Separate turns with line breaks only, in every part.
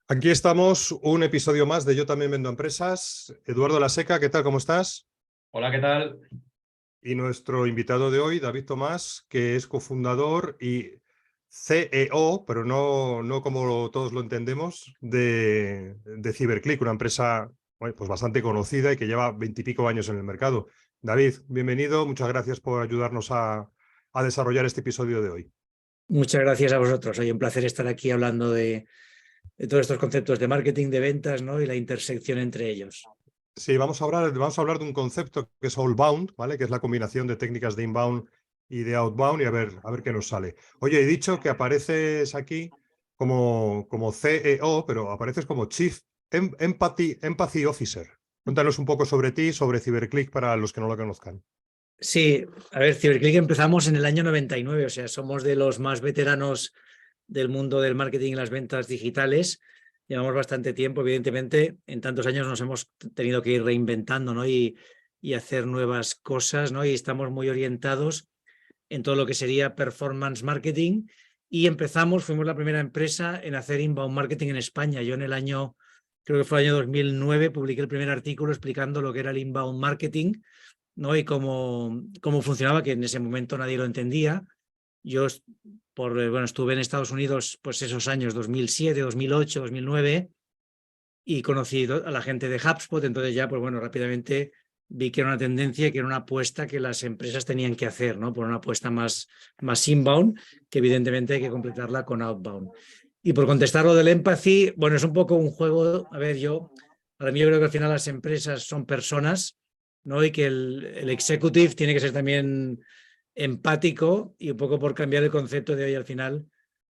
Aquí estamos, un episodio más de Yo también vendo empresas. Eduardo Laseca, ¿qué tal? ¿Cómo estás?
Hola, ¿qué tal?
Y nuestro invitado de hoy, David Tomás, que es cofundador y CEO, pero no como todos lo entendemos, de CyberClick, una empresa bueno, pues bastante conocida y que lleva 20 y pico años en el mercado. David, bienvenido. Muchas gracias por ayudarnos a desarrollar este episodio de hoy.
Muchas gracias a vosotros. Hoy un placer estar aquí hablando de todos estos conceptos de marketing, de ventas, ¿no? Y la intersección entre ellos.
Sí, vamos a hablar de un concepto que es Allbound, ¿vale? Que es la combinación de técnicas de inbound y de outbound y a ver qué nos sale. Oye, he dicho que apareces aquí como CEO, pero apareces como Chief Empathy Officer. Cuéntanos un poco sobre ti, sobre CyberClick para los que no lo conozcan.
Sí, a ver, CyberClick empezamos en el año 99, o sea, somos de los más veteranos del mundo del marketing y las ventas digitales. Llevamos bastante tiempo, evidentemente, en tantos años nos hemos tenido que ir reinventando, ¿no? Y hacer nuevas cosas, ¿no? Y estamos muy orientados en todo lo que sería performance marketing y fuimos la primera empresa en hacer inbound marketing en España. Yo creo que fue el año 2009, publiqué el primer artículo explicando lo que era el inbound marketing, ¿no? Y cómo funcionaba, que en ese momento nadie lo entendía. Yo estuve en Estados Unidos pues esos años 2007, 2008, 2009 y conocí a la gente de HubSpot, entonces ya pues bueno, rápidamente vi que era una tendencia, que era una apuesta que las empresas tenían que hacer, ¿no? Por una apuesta más inbound, que evidentemente hay que completarla con outbound. Y por contestar lo del empathy, bueno, es un poco un juego, para mí yo creo que al final las empresas son personas, ¿no? Y que el executive tiene que ser también empático y un poco por cambiar el concepto de hoy al final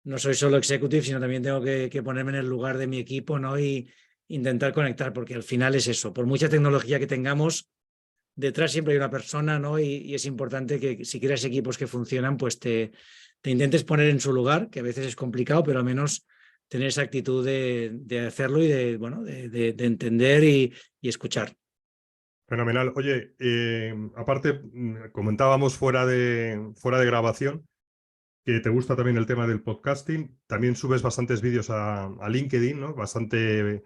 no soy solo executive, sino también tengo que ponerme en el lugar de mi equipo, ¿no? Y intentar conectar, porque al final es eso, por mucha tecnología que tengamos, detrás siempre hay una persona, ¿no? Y es importante que si quieres equipos que funcionan, pues te intentes poner en su lugar, que a veces es complicado, pero al menos tener esa actitud de hacerlo y de entender y escuchar.
Fenomenal. Oye, aparte, comentábamos fuera de grabación que te gusta también el tema del podcasting. También subes bastantes vídeos a LinkedIn, ¿no? Bastante,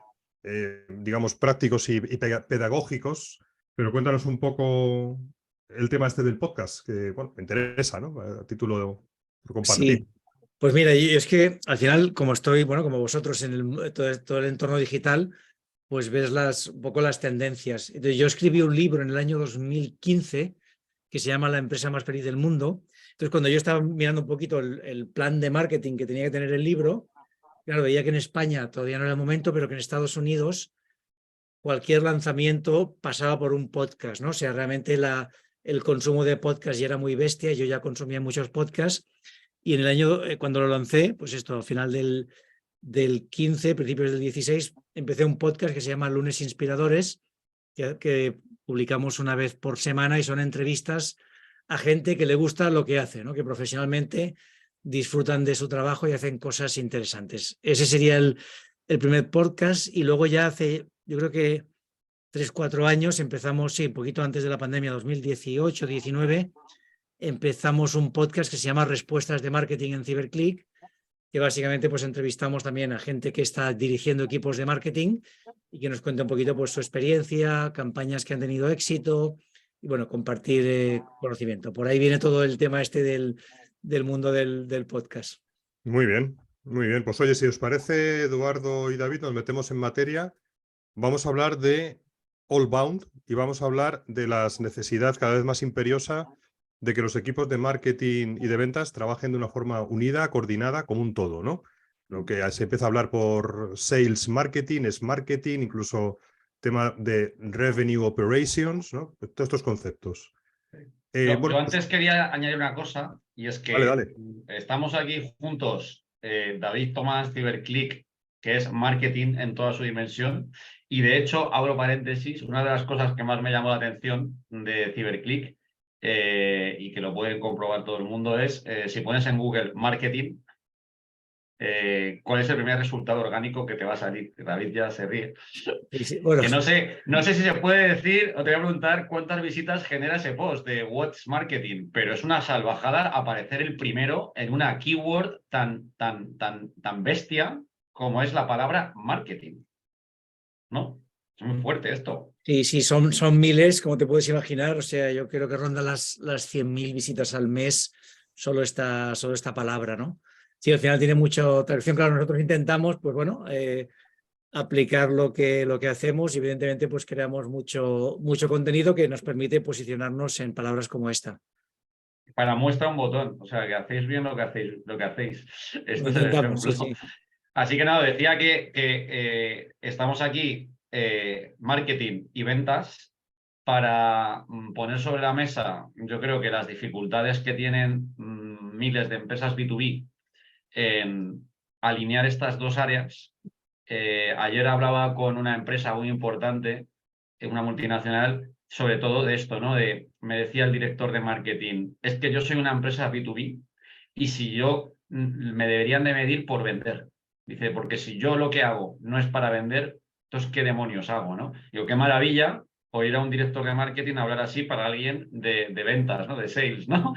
digamos, prácticos y pedagógicos. Pero cuéntanos un poco el tema este del podcast, que, bueno, me interesa, ¿no? A título de compartir.
Sí, pues mira, y es que al final, como estoy, bueno, como vosotros en todo el entorno digital, pues ves un poco las tendencias. Entonces, yo escribí un libro en el año 2015 que se llama La empresa más feliz del mundo. Entonces, cuando yo estaba mirando un poquito el plan de marketing que tenía que tener el libro, claro, veía que en España todavía no era el momento, pero que en Estados Unidos cualquier lanzamiento pasaba por un podcast, ¿no? O sea, realmente el consumo de podcast ya era muy bestia, yo ya consumía muchos podcasts y en el año, cuando lo lancé, pues esto, al final del 15, principios del 16, empecé un podcast que se llama Lunes Inspiradores, que publicamos una vez por semana y son entrevistas a gente que le gusta lo que hace, ¿no? Que profesionalmente disfrutan de su trabajo y hacen cosas interesantes. Ese sería el primer podcast y luego ya hace, yo creo que 3, 4 años empezamos, sí, un poquito antes de la pandemia, 2018, 19, empezamos un podcast que se llama Respuestas de Marketing en CyberClick, que básicamente pues entrevistamos también a gente que está dirigiendo equipos de marketing y que nos cuenta un poquito pues su experiencia, campañas que han tenido éxito y bueno, compartir conocimiento. Por ahí viene todo el tema este del mundo del podcast.
Muy bien, muy bien. Pues oye, si os parece, Eduardo y David, nos metemos en materia. Vamos a hablar de Allbound y vamos a hablar de la necesidad cada vez más imperiosa de que los equipos de marketing y de ventas trabajen de una forma unida, coordinada, como un todo, ¿no? Lo que se empieza a hablar por sales marketing, es marketing, incluso tema de revenue operations, ¿no? Todos estos conceptos.
Yo
Bueno, pues,
antes quería añadir una cosa, y es
dale,
que
dale.
estamos aquí juntos, David Tomás, CyberClick, que es marketing en toda su dimensión, y de hecho, abro paréntesis, una de las cosas que más me llamó la atención de CyberClick, y que lo pueden comprobar todo el mundo, es si pones en Google marketing, ¿cuál es el primer resultado orgánico que te va a salir? David ya se ríe.
Bueno,
Que no sé si se puede decir, o te voy a preguntar cuántas visitas genera ese post de What's Marketing, pero es una salvajada aparecer el primero en una keyword tan bestia como es la palabra marketing, ¿no? Es muy fuerte esto.
Sí, son miles, como te puedes imaginar. O sea, yo creo que ronda las 100.000 visitas al mes solo esta palabra, ¿no? Sí, al final tiene mucha tracción. Claro, nosotros intentamos, pues bueno, aplicar lo que hacemos y evidentemente pues creamos mucho contenido que nos permite posicionarnos en palabras como esta.
Para muestra un botón, o sea, que hacéis bien lo que hacéis. Esto es el
Intentamos,
ejemplo.
sí.
Así que nada, decía que estamos aquí, marketing y ventas, para poner sobre la mesa, yo creo que las dificultades que tienen miles de empresas B2B en alinear estas dos áreas. Ayer hablaba con una empresa muy importante, una multinacional, sobre todo de esto, ¿no? Me decía el director de marketing, es que yo soy una empresa B2B y si yo me deberían de medir por vender. Dice, porque si yo lo que hago no es para vender, entonces ¿qué demonios hago, no? Digo, qué maravilla oír a un director de marketing hablar así para alguien de ventas, ¿no? De sales, ¿no?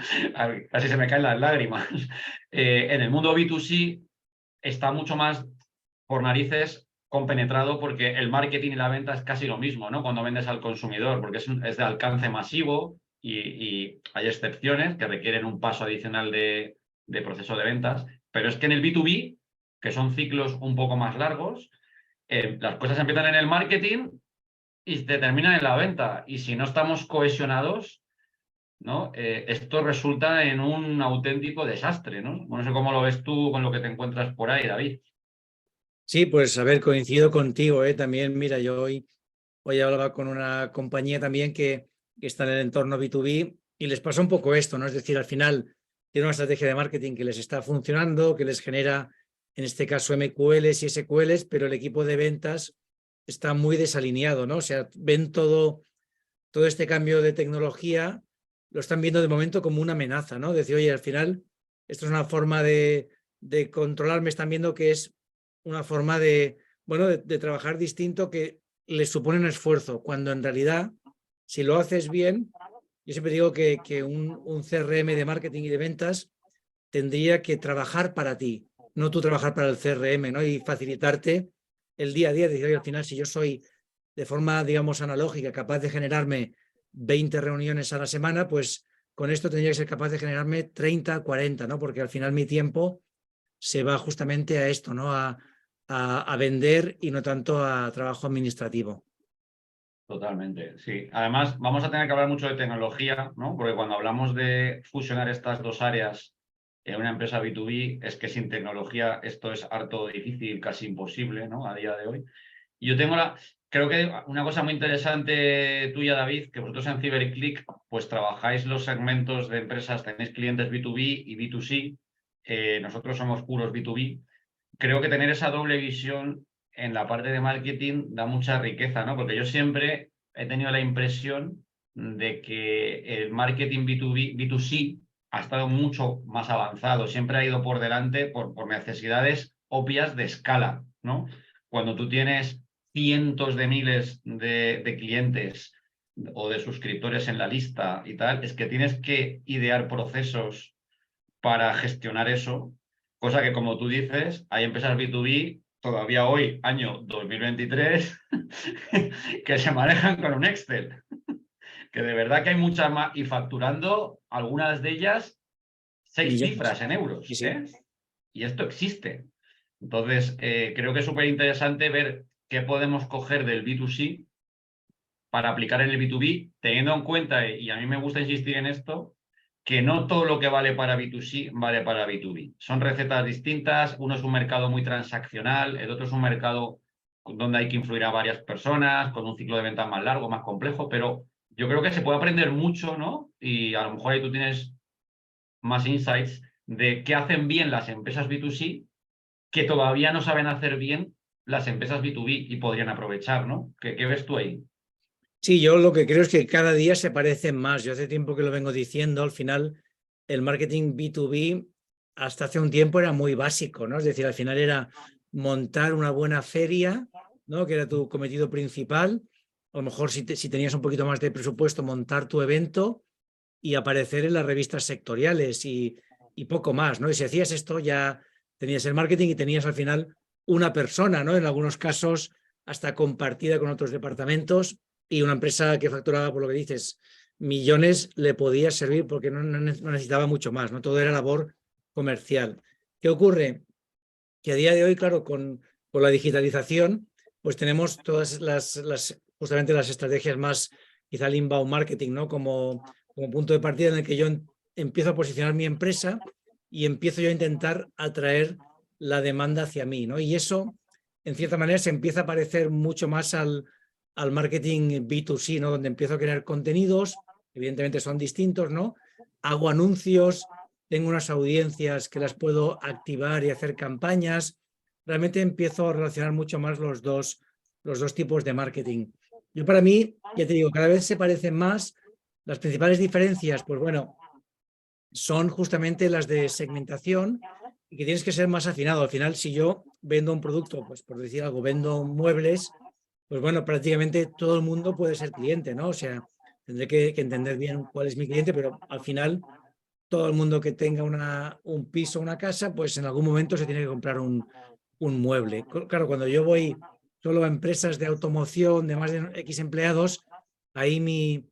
Casi se me caen las lágrimas. En el mundo B2C está mucho más por narices compenetrado porque el marketing y la venta es casi lo mismo, ¿no? Cuando vendes al consumidor, porque es de alcance masivo y hay excepciones que requieren un paso adicional de proceso de ventas, pero es que en el B2B, que son ciclos un poco más largos, las cosas empiezan en el marketing y te terminan en la venta. Y si no estamos cohesionados, ¿no? Esto resulta en un auténtico desastre, ¿no? No sé cómo lo ves tú con lo que te encuentras por ahí, David.
Sí, pues a ver, coincido contigo, ¿eh? También, mira, yo hoy hablaba con una compañía también que está en el entorno B2B y les pasa un poco esto, ¿no? Es decir, al final tiene una estrategia de marketing que les está funcionando, que les genera, en este caso, MQLs y SQLs, pero el equipo de ventas está muy desalineado, ¿no? O sea, ven todo este cambio de tecnología, lo están viendo de momento como una amenaza, ¿no? Decir, oye, al final, esto es una forma de controlarme, están viendo que es una forma de, bueno, de trabajar distinto que les supone un esfuerzo, cuando en realidad, si lo haces bien, yo siempre digo que un CRM de marketing y de ventas tendría que trabajar para ti, no tú trabajar para el CRM, ¿no? Y facilitarte el día a día, decir, oye, al final, si yo soy de forma, digamos, analógica, capaz de generarme 20 reuniones a la semana, pues con esto tendría que ser capaz de generarme 30, 40, ¿no? Porque al final mi tiempo se va justamente a esto, ¿no? A vender y no tanto a trabajo administrativo.
Totalmente, sí. Además, vamos a tener que hablar mucho de tecnología, ¿no? Porque cuando hablamos de fusionar estas dos áreas en una empresa B2B, es que sin tecnología esto es harto difícil, casi imposible, ¿no? A día de hoy. Y yo creo que una cosa muy interesante tuya, David, que vosotros en CyberClick pues trabajáis los segmentos de empresas, tenéis clientes B2B y B2C, nosotros somos puros B2B. Creo que tener esa doble visión en la parte de marketing da mucha riqueza, ¿no? Porque yo siempre he tenido la impresión de que el marketing B2B, B2C ha estado mucho más avanzado, siempre ha ido por delante por necesidades obvias de escala, ¿no? Cuando tú tienes cientos de miles de clientes o de suscriptores en la lista y tal, es que tienes que idear procesos para gestionar eso, cosa que como tú dices, hay empresas B2B todavía hoy, año 2023, que se manejan con un Excel, que de verdad que hay muchas más y facturando algunas de ellas 6
Millones.
cifras en euros,
Sí, sí.
¿eh? Y esto existe. Entonces, creo que es súper interesante ver qué podemos coger del B2C para aplicar en el B2B, teniendo en cuenta, y a mí me gusta insistir en esto, que no todo lo que vale para B2C vale para B2B. Son recetas distintas, uno es un mercado muy transaccional, el otro es un mercado donde hay que influir a varias personas, con un ciclo de ventas más largo, más complejo, pero yo creo que se puede aprender mucho, ¿no? Y a lo mejor ahí tú tienes más insights de qué hacen bien las empresas B2C que todavía no saben hacer bien las empresas B2B y podrían aprovechar, ¿no? ¿Qué ves tú ahí?
Sí, yo lo que creo es que cada día se parecen más. Yo hace tiempo que lo vengo diciendo, al final el marketing B2B hasta hace un tiempo era muy básico, ¿no? Es decir, al final era montar una buena feria, ¿no? Que era tu cometido principal. A lo mejor si tenías un poquito más de presupuesto, montar tu evento y aparecer en las revistas sectoriales y poco más, ¿no? Y si hacías esto ya tenías el marketing y tenías al final una persona, ¿no? En algunos casos hasta compartida con otros departamentos, y una empresa que facturaba, por lo que dices, millones, le podía servir porque no necesitaba mucho más, ¿no? Todo era labor comercial. ¿Qué ocurre? Que a día de hoy, claro, con la digitalización, pues tenemos todas justamente las estrategias más, quizá el inbound marketing, ¿no? Como punto de partida en el que yo empiezo a posicionar mi empresa y empiezo yo a intentar atraer la demanda hacia mí, ¿no? Y eso, en cierta manera, se empieza a parecer mucho más al marketing B2C, ¿no? Donde empiezo a crear contenidos, evidentemente son distintos, ¿no? Hago anuncios, tengo unas audiencias que las puedo activar y hacer campañas. Realmente empiezo a relacionar mucho más los dos tipos de marketing. Yo, para mí, ya te digo, cada vez se parecen más. Las principales diferencias, pues bueno, son justamente las de segmentación, y que tienes que ser más afinado. Al final, si yo vendo un producto, pues por decir algo, vendo muebles, pues bueno, prácticamente todo el mundo puede ser cliente, ¿no? O sea, tendré que entender bien cuál es mi cliente, pero al final todo el mundo que tenga un piso, una casa, pues en algún momento se tiene que comprar un mueble. Claro, cuando yo voy solo a empresas de automoción de más de X empleados, ahí mi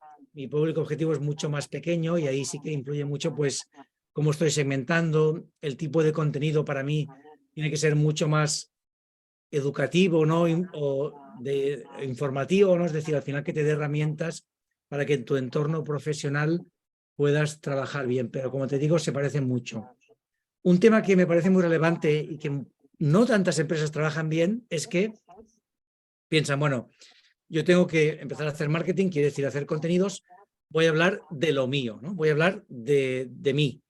público objetivo es mucho más pequeño, y ahí sí que influye mucho pues cómo estoy segmentando. El tipo de contenido para mí tiene que ser mucho más educativo, ¿no? O informativo, ¿no? Es decir, al final que te dé herramientas para que en tu entorno profesional puedas trabajar bien, pero como te digo, se parecen mucho. Un tema que me parece muy relevante y que no tantas empresas trabajan bien es que piensan, bueno, yo tengo que empezar a hacer marketing, quiere decir hacer contenidos, voy a hablar de lo mío, ¿no? Voy a hablar de mí.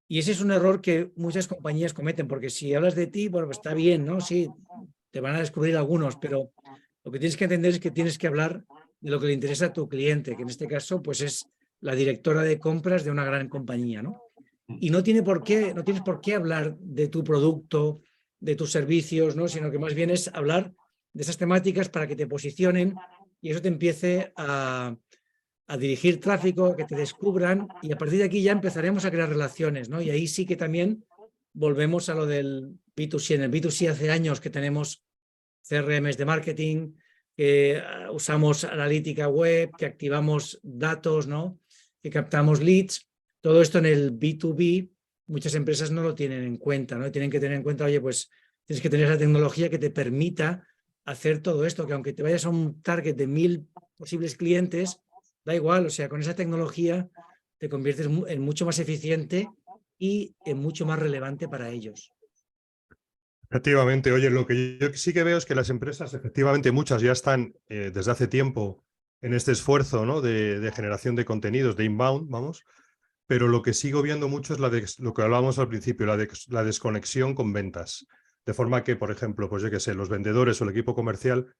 Y ese es un error que muchas compañías cometen, porque si hablas de ti, bueno, pues está bien, ¿no? Sí, te van a descubrir algunos, pero lo que tienes que entender es que tienes que hablar de lo que le interesa a tu cliente, que en este caso pues es la directora de compras de una gran compañía, ¿no? Y no tienes por qué hablar de tu producto, de tus servicios, ¿no? Sino que más bien es hablar de esas temáticas para que te posicionen y eso te empiece a dirigir tráfico, que te descubran, y a partir de aquí ya empezaremos a crear relaciones, ¿no? Y ahí sí que también volvemos a lo del B2C. En el B2C hace años que tenemos CRMs de marketing, que usamos analítica web, que activamos datos, ¿no? Que captamos leads. Todo esto en el B2B, muchas empresas no lo tienen en cuenta, ¿no? Tienen que tener en cuenta, oye, pues tienes que tener esa tecnología que te permita hacer todo esto, que aunque te vayas a un target de 1000 posibles clientes, da igual, o sea, con esa tecnología te conviertes en mucho más eficiente y en mucho más relevante para ellos.
Efectivamente, oye, lo que yo sí que veo es que las empresas, efectivamente, muchas ya están desde hace tiempo en este esfuerzo, ¿no? de generación de contenidos, de inbound, vamos, pero lo que sigo viendo mucho es lo que hablábamos al principio, la desconexión con ventas. De forma que, por ejemplo, pues yo qué sé, los vendedores o el equipo comercial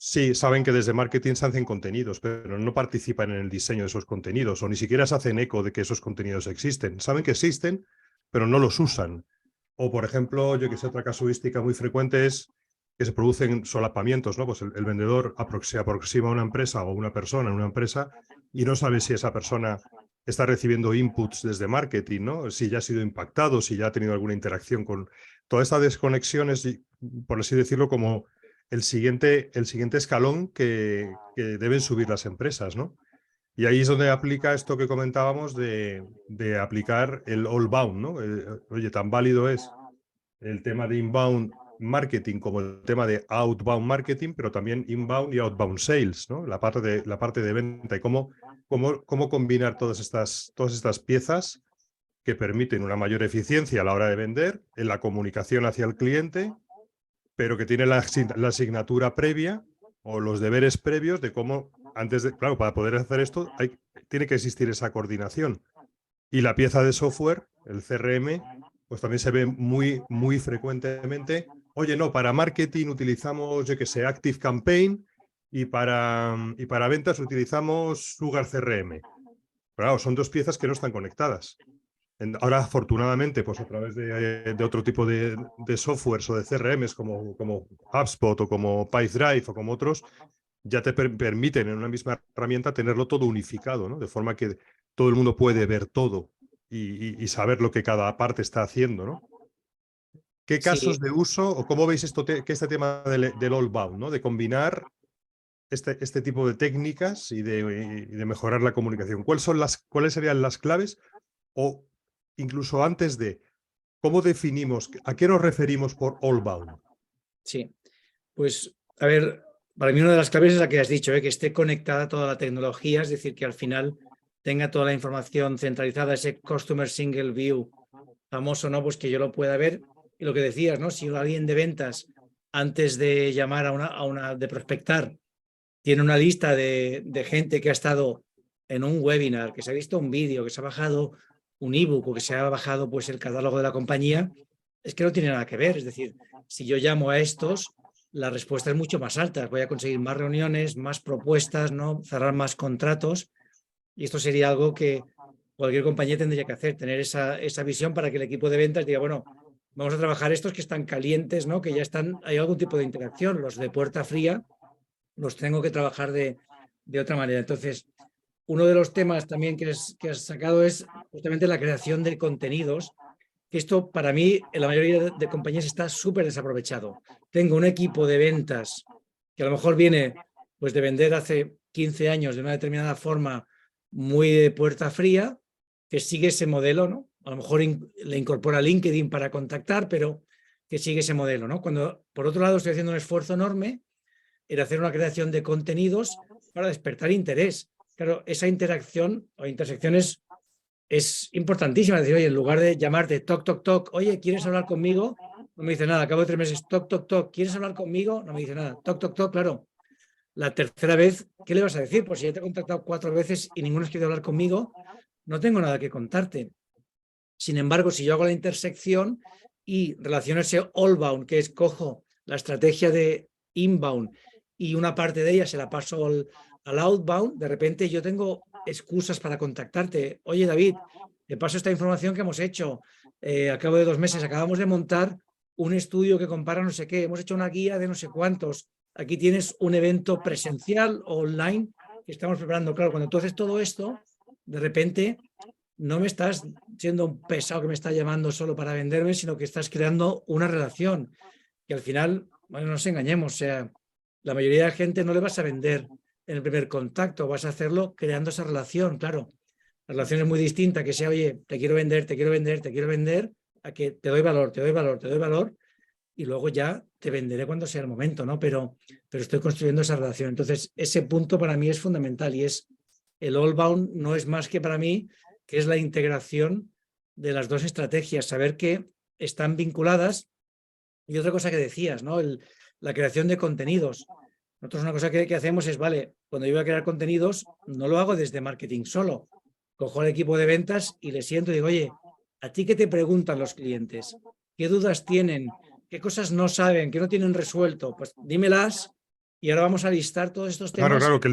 sí saben que desde marketing se hacen contenidos, pero no participan en el diseño de esos contenidos o ni siquiera se hacen eco de que esos contenidos existen. Saben que existen, pero no los usan. O, por ejemplo, yo que sé, otra casuística muy frecuente es que se producen solapamientos, ¿no? Pues el vendedor se aproxima a una empresa o una persona en una empresa y no sabe si esa persona está recibiendo inputs desde marketing, ¿no? Si ya ha sido impactado, si ya ha tenido alguna interacción con... Toda esta desconexión es, por así decirlo, como el siguiente escalón que deben subir las empresas, ¿no? Y ahí es donde aplica esto que comentábamos de aplicar el all-bound, ¿no? Oye, tan válido es el tema de inbound marketing como el tema de outbound marketing, pero también inbound y outbound sales, ¿no? La parte de venta y cómo combinar todas estas piezas que permiten una mayor eficiencia a la hora de vender, en la comunicación hacia el cliente, pero que tiene la asignatura previa o los deberes previos de cómo, claro, para poder hacer esto tiene que existir esa coordinación. Y la pieza de software, el CRM, pues también se ve muy, muy frecuentemente. Oye, no, para marketing utilizamos, yo qué sé, Active Campaign y para ventas utilizamos Sugar CRM. Pero claro, son dos piezas que no están conectadas. Ahora, afortunadamente, pues a través de otro tipo de softwares o de CRMs como HubSpot o como Pipedrive o como otros, ya te permiten en una misma herramienta tenerlo todo unificado, ¿no? De forma que todo el mundo puede ver todo y saber lo que cada parte está haciendo, ¿no? ¿Qué casos
Sí.
de uso o cómo veis que este tema del all bound, ¿no? De combinar este tipo de técnicas y de mejorar la comunicación? ¿Cuáles serían las claves? O incluso antes de, ¿cómo definimos, a qué nos referimos por all bound?
Sí, pues a ver, para mí una de las claves es la que has dicho, que esté conectada toda la tecnología, es decir, que al final tenga toda la información centralizada, ese Customer Single View famoso, ¿no? Pues que yo lo pueda ver. Y lo que decías, ¿no? Si alguien de ventas, antes de llamar de prospectar, tiene una lista de gente que ha estado en un webinar, que se ha visto un vídeo, que se ha bajado un ebook o que se ha bajado pues el catálogo de la compañía, es que no tiene nada que ver. Es decir, si yo llamo a estos, la respuesta es mucho más alta. Voy a conseguir más reuniones, más propuestas, ¿no? Cerrar más contratos. Y esto sería algo que cualquier compañía tendría que hacer, tener esa visión para que el equipo de ventas diga, bueno, vamos a trabajar estos que están calientes, ¿no? Que ya están, hay algún tipo de interacción. Los de puerta fría los tengo que trabajar de otra manera. Entonces, uno de los temas también que has sacado es justamente la creación de contenidos. Esto para mí en la mayoría de compañías está súper desaprovechado. Tengo un equipo de ventas que a lo mejor viene pues de vender hace 15 años de una determinada forma muy de puerta fría, que sigue ese modelo, ¿no? A lo mejor le incorpora LinkedIn para contactar, pero que sigue ese modelo, ¿no? Cuando por otro lado estoy haciendo un esfuerzo enorme en hacer una creación de contenidos para despertar interés. Claro, esa interacción o intersección es importantísima. Es decir, oye, en lugar de llamarte toc, toc, toc, oye, ¿quieres hablar conmigo? No me dice nada. Acabo de 3 meses, toc, toc, toc, ¿quieres hablar conmigo? No me dice nada. Toc, toc, toc, claro. La tercera vez, ¿qué le vas a decir? Pues si ya te he contactado 4 veces y ninguno has querido hablar conmigo, no tengo nada que contarte. Sin embargo, si yo hago la intersección y relaciono ese all-bound, que es cojo la estrategia de inbound y una parte de ella se la paso al outbound, de repente yo tengo excusas para contactarte. Oye, David, te paso esta información que hemos hecho. A cabo de 2 meses acabamos de montar un estudio que compara no sé qué. Hemos hecho una guía de no sé cuántos. Aquí tienes un evento presencial o online que estamos preparando. Claro, cuando tú haces todo esto, de repente no me estás siendo un pesado que me está llamando solo para venderme, sino que estás creando una relación. Que al final, bueno, no nos engañemos, o sea, la mayoría de la gente no le vas a vender en el primer contacto, vas a hacerlo creando esa relación, claro. La relación es muy distinta, que sea, oye, te quiero vender, te quiero vender, te quiero vender, a que te doy valor, te doy valor, te doy valor, y luego ya te venderé cuando sea el momento, ¿no? Pero estoy construyendo esa relación. Entonces, ese punto para mí es fundamental y es el all-bound no es más que para mí, que es la integración de las dos estrategias, saber que están vinculadas. Y otra cosa que decías, ¿no? La creación de contenidos. Nosotros una cosa que hacemos es, vale, cuando yo voy a crear contenidos, no lo hago desde marketing solo. Cojo al equipo de ventas y le siento y digo, oye, ¿a ti qué te preguntan los clientes? ¿Qué dudas tienen? ¿Qué cosas no saben? ¿Qué no tienen resuelto? Pues dímelas y ahora vamos a listar todos estos
Claro,
temas.
claro, que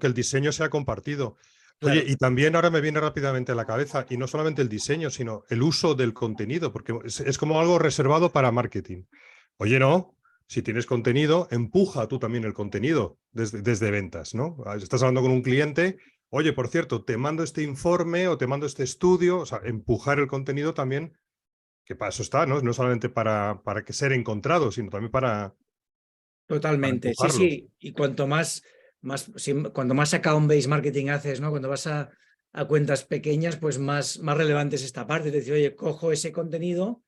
el diseño sea compartido. Oye,
Claro,
y también ahora me viene rápidamente a la cabeza, y no solamente el diseño, sino el uso del contenido, porque es como algo reservado para marketing. Oye, no, si tienes contenido, empuja tú también el contenido desde ventas, ¿no? Estás hablando con un cliente, oye, por cierto, te mando este informe o te mando este estudio, o sea, empujar el contenido también, que para eso está, ¿no? No solamente para que ser encontrado, sino también para
totalmente. Sí,
empujarlo.
sí. Y cuanto más account-based marketing haces, ¿no? Cuando vas a cuentas pequeñas, pues más relevante es esta parte. Es decir, oye, cojo ese contenido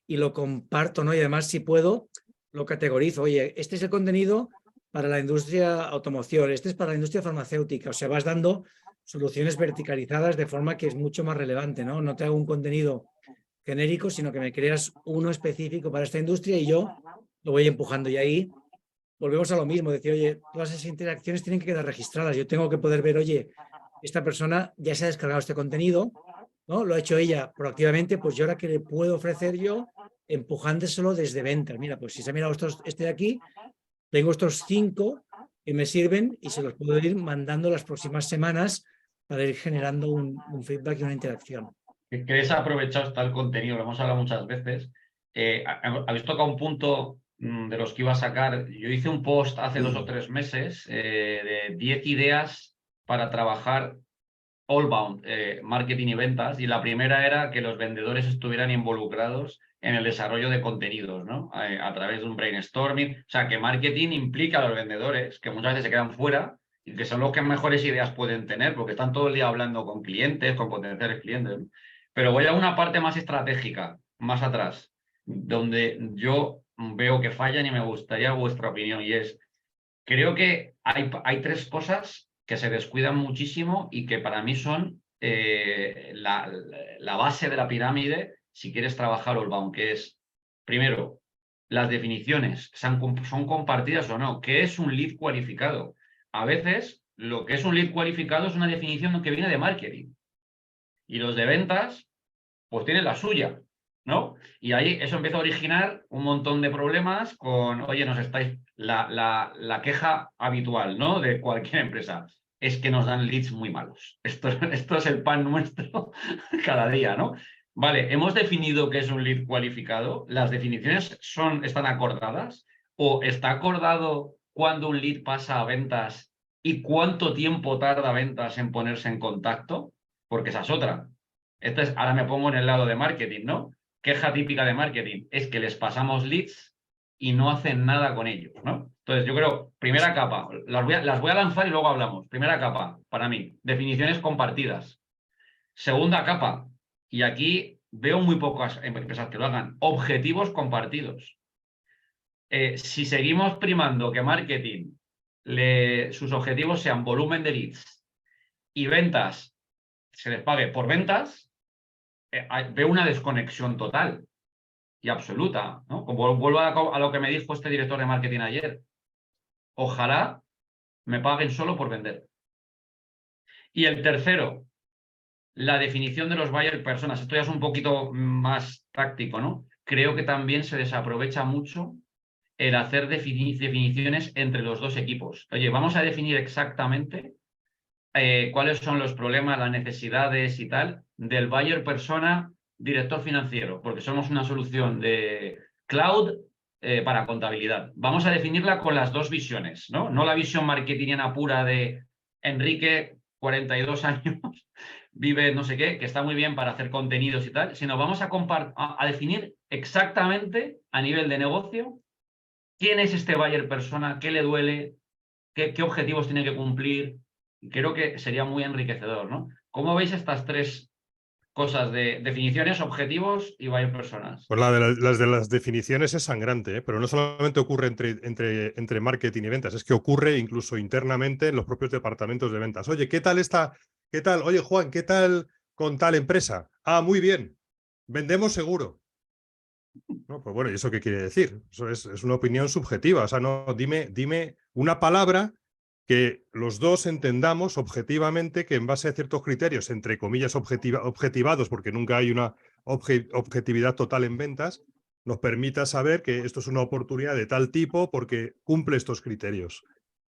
y lo comparto, ¿no? Y además, si puedo, lo categorizo. Oye, este es el contenido para la industria automoción, este es para la industria farmacéutica. O sea, vas dando soluciones verticalizadas de forma que es mucho más relevante, ¿no? No te hago un contenido genérico, sino que me creas uno específico para esta industria y yo lo voy empujando. Y ahí volvemos a lo mismo, decir, oye, todas esas interacciones tienen que quedar registradas. Yo tengo que poder ver, oye, esta persona ya se ha descargado este contenido, ¿no? Lo ha hecho ella proactivamente, pues yo ahora que le puedo ofrecer yo, empujándoselo desde ventas. Mira, pues si se ha mirado este de aquí, tengo estos 5 que me sirven y se los puedo ir mandando las próximas semanas para ir generando un feedback y una interacción.
Que desaprovechado está el contenido, lo hemos hablado muchas veces. Habéis tocado un punto de los que iba a sacar. Yo hice un post hace 2 o 3 meses de 10 ideas para trabajar Allbound, marketing y ventas, y la primera era que los vendedores estuvieran involucrados en el desarrollo de contenidos, ¿no? A través de un brainstorming. O sea, que marketing implica a los vendedores, que muchas veces se quedan fuera y que son los que mejores ideas pueden tener, porque están todo el día hablando con clientes, con potenciales clientes, ¿no? Pero voy a una parte más estratégica, más atrás, donde yo veo que fallan y me gustaría vuestra opinión, y es, creo que hay tres cosas que se descuidan muchísimo y que para mí son la base de la pirámide si quieres trabajar Allbound, que es, primero, las definiciones, ¿son compartidas o no? ¿Qué es un lead cualificado? A veces, lo que es un lead cualificado es una definición que viene de marketing. Y los de ventas, pues tienen la suya, ¿no? Y ahí eso empieza a originar un montón de problemas con, oye, nos estáis... La queja habitual, ¿no? De cualquier empresa es que nos dan leads muy malos. Esto es el pan nuestro cada día, ¿no? Vale, hemos definido qué es un lead cualificado. ¿Las definiciones están acordadas? ¿O está acordado cuándo un lead pasa a ventas y cuánto tiempo tarda ventas en ponerse en contacto? Porque esa es otra. Ahora me pongo en el lado de marketing, ¿no? Queja típica de marketing es que les pasamos leads y no hacen nada con ellos, ¿no? Entonces, yo creo, primera capa, las voy a lanzar y luego hablamos. Primera capa, para mí, definiciones compartidas. Segunda capa, y aquí veo muy pocas empresas que lo hagan, objetivos compartidos. Si seguimos primando que marketing, sus objetivos sean volumen de leads y ventas, se les pague por ventas, veo una desconexión total y absoluta, ¿no? Como vuelvo a lo que me dijo este director de marketing ayer. Ojalá me paguen solo por vender. Y el tercero, la definición de los buyer personas. Esto ya es un poquito más táctico, ¿no? Creo que también se desaprovecha mucho el hacer definiciones entre los dos equipos. Oye, vamos a definir exactamente cuáles son los problemas, las necesidades y tal del buyer persona director financiero, porque somos una solución de cloud para contabilidad. Vamos a definirla con las dos visiones, ¿no? No la visión marketingiana pura de Enrique, 42 años, vive no sé qué, que está muy bien para hacer contenidos y tal, sino vamos a definir exactamente a nivel de negocio quién es este buyer persona, qué le duele, qué objetivos tiene que cumplir. Creo que sería muy enriquecedor, ¿no? ¿Cómo veis estas tres cosas de definiciones, objetivos y buyer personas?
Pues las de las definiciones es sangrante, ¿eh? Pero no solamente ocurre entre marketing y ventas, es que ocurre incluso internamente en los propios departamentos de ventas. Oye, ¿qué tal está? ¿Qué tal? Oye, Juan, ¿qué tal con tal empresa? Ah, muy bien. Vendemos seguro. No, pues bueno, ¿y eso qué quiere decir? Eso es una opinión subjetiva. O sea, no, dime una palabra que los dos entendamos objetivamente que en base a ciertos criterios, entre comillas, objetivados, porque nunca hay una objetividad total en ventas, nos permita saber que esto es una oportunidad de tal tipo porque cumple estos criterios.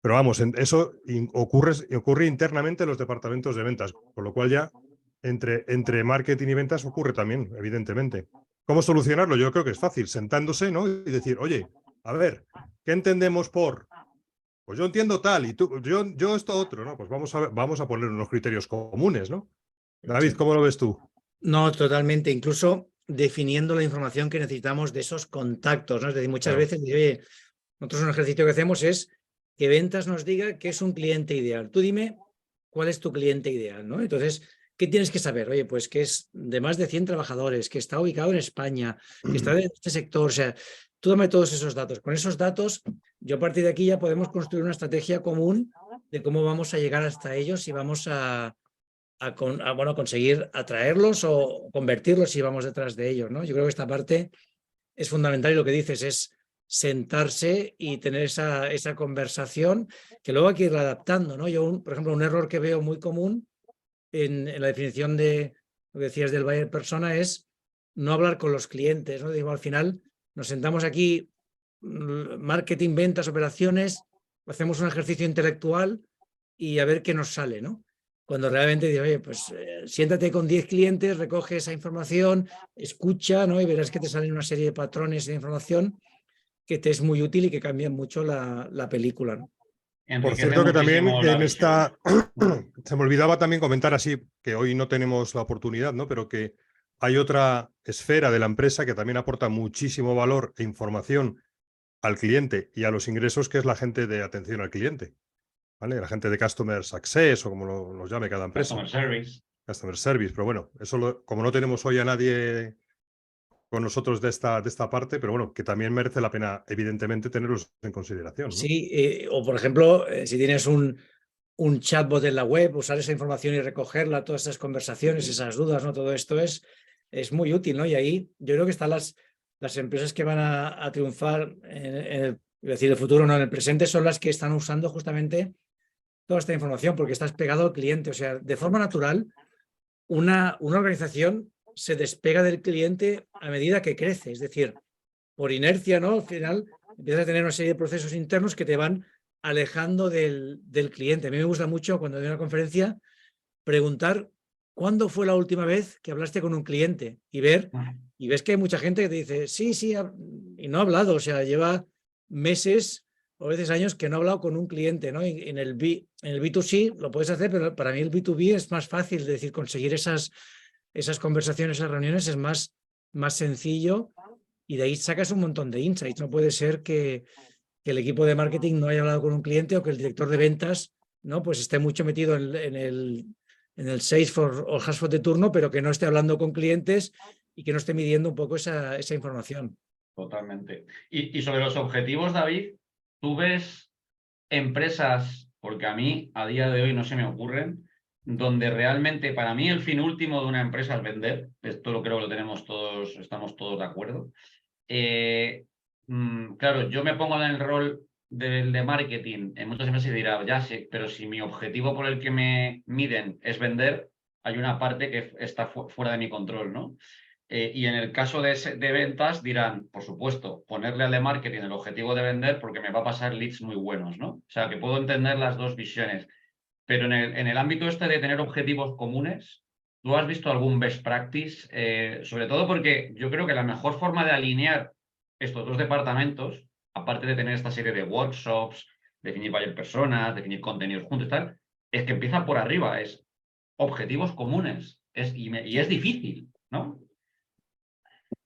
Pero vamos, eso ocurre internamente en los departamentos de ventas, con lo cual ya entre marketing y ventas ocurre también, evidentemente. ¿Cómo solucionarlo? Yo creo que es fácil, sentándose, ¿no? Y decir, oye, a ver, ¿qué entendemos por? Pues yo entiendo tal y tú, yo esto otro, ¿no? Pues vamos a poner unos criterios comunes, ¿no? David, ¿cómo lo ves tú?
No, totalmente. Incluso definiendo la información que necesitamos de esos contactos, ¿no? Es decir, muchas
Claro.
veces, oye, nosotros un ejercicio que hacemos es que ventas nos diga qué es un cliente ideal. Tú dime cuál es tu cliente ideal, ¿no? Entonces, ¿qué tienes que saber? Oye, pues que es de más de 100 trabajadores, que está ubicado en España, que está en este sector. O sea, tú dame todos esos datos. Con esos datos, yo a partir de aquí ya podemos construir una estrategia común de cómo vamos a llegar hasta ellos y vamos a conseguir atraerlos o convertirlos si vamos detrás de ellos, ¿no? Yo creo que esta parte es fundamental y lo que dices es sentarse y tener esa conversación que luego hay que ir adaptando, ¿no? Yo, por ejemplo, un error que veo muy común en la definición de lo que decías del buyer persona es no hablar con los clientes, ¿no? Digo, al final nos sentamos aquí, marketing, ventas, operaciones, hacemos un ejercicio intelectual y a ver qué nos sale, ¿no? Cuando realmente digo, oye, pues siéntate con 10 clientes, recoge esa información, escucha, ¿no? Y verás que te salen una serie de patrones de información que te es muy útil y que cambian mucho la película, ¿no?
Por
enriquece
cierto que también
muchísimo la
en
visión.
esta, se me olvidaba también comentar así, que hoy no tenemos la oportunidad, ¿no? Pero que hay otra esfera de la empresa que también aporta muchísimo valor e información al cliente y a los ingresos, que es la gente de atención al cliente, ¿vale? La gente de Customer Success o como lo llame cada empresa.
Customer Service.
Customer Service, pero bueno, eso como no tenemos hoy a nadie con nosotros de esta parte, pero bueno, que también merece la pena, evidentemente, tenerlos en consideración, ¿no?
Sí, o por ejemplo, si tienes un chatbot en la web, usar esa información y recogerla, todas esas conversaciones, esas dudas, ¿no? Todo esto es muy útil, ¿no? Y ahí yo creo que están las empresas que van a triunfar es decir, el futuro, no, en el presente, son las que están usando justamente toda esta información, porque estás pegado al cliente. O sea, de forma natural, una organización se despega del cliente a medida que crece. Es decir, por inercia, ¿no? Al final empiezas a tener una serie de procesos internos que te van alejando del cliente. A mí me gusta mucho cuando doy una conferencia preguntar cuándo fue la última vez que hablaste con un cliente y ves que hay mucha gente que te dice sí, y no ha hablado, o sea, lleva meses o a veces años que no ha hablado con un cliente, ¿no? Y en el B2C lo puedes hacer, pero para mí el B2B es más fácil, es decir, conseguir esas conversaciones, esas reuniones es más sencillo y de ahí sacas un montón de insights. No puede ser que el equipo de marketing no haya hablado con un cliente o que el director de ventas, ¿no? Pues esté mucho metido en el Salesforce o HubSpot de turno, pero que no esté hablando con clientes y que no esté midiendo un poco esa información.
Totalmente. Y sobre los objetivos, David, ¿tú ves empresas, porque a mí a día de hoy no se me ocurren, donde realmente para mí el fin último de una empresa es vender? Esto lo creo que lo tenemos todos, estamos todos de acuerdo. Claro, yo me pongo en el rol de marketing, en muchas empresas dirá, ya sé, pero si mi objetivo por el que me miden es vender, hay una parte que está fuera de mi control, ¿no? Y en el caso de ventas dirán, por supuesto, ponerle al de marketing el objetivo de vender porque me va a pasar leads muy buenos, ¿no? O sea, que puedo entender las dos visiones. Pero en el ámbito este de tener objetivos comunes, ¿tú has visto algún best practice? Sobre todo porque yo creo que la mejor forma de alinear estos dos departamentos, aparte de tener esta serie de workshops, definir varias personas, definir contenidos juntos y tal, es que empieza por arriba, es objetivos comunes. Y es difícil, ¿no?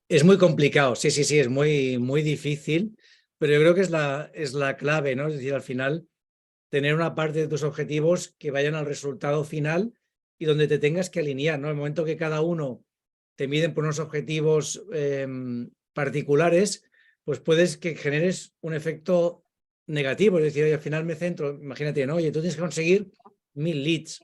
Es muy complicado, sí, es muy difícil, pero yo creo que es la clave, ¿no? Es decir, al final, tener una parte de tus objetivos que vayan al resultado final y donde te tengas que alinear, ¿no? El momento que cada uno te miden por unos objetivos particulares, pues puedes que generes un efecto negativo, es decir, al final me centro, imagínate, ¿no? Oye, tú tienes que conseguir 1000 leads.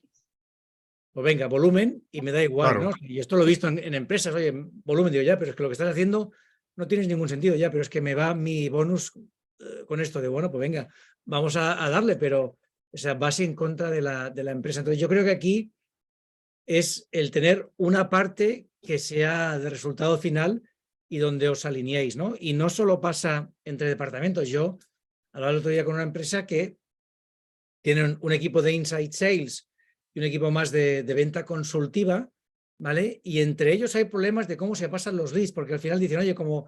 Pues venga, volumen y me da igual,
Claro.
¿no? Y esto lo he visto en empresas, oye, volumen, digo, ya, pero es que lo que estás haciendo no tienes ningún sentido, ya, pero es que me va mi bonus con esto de, bueno, pues venga, vamos a darle, pero o sea, vas en contra de la empresa. Entonces yo creo que aquí es el tener una parte que sea de resultado final y donde os alineéis, ¿no? Y no solo pasa entre departamentos. Yo hablaba el otro día con una empresa que tiene un equipo de inside sales y un equipo más de venta consultiva, ¿vale? Y entre ellos hay problemas de cómo se pasan los leads, porque al final dicen, oye, como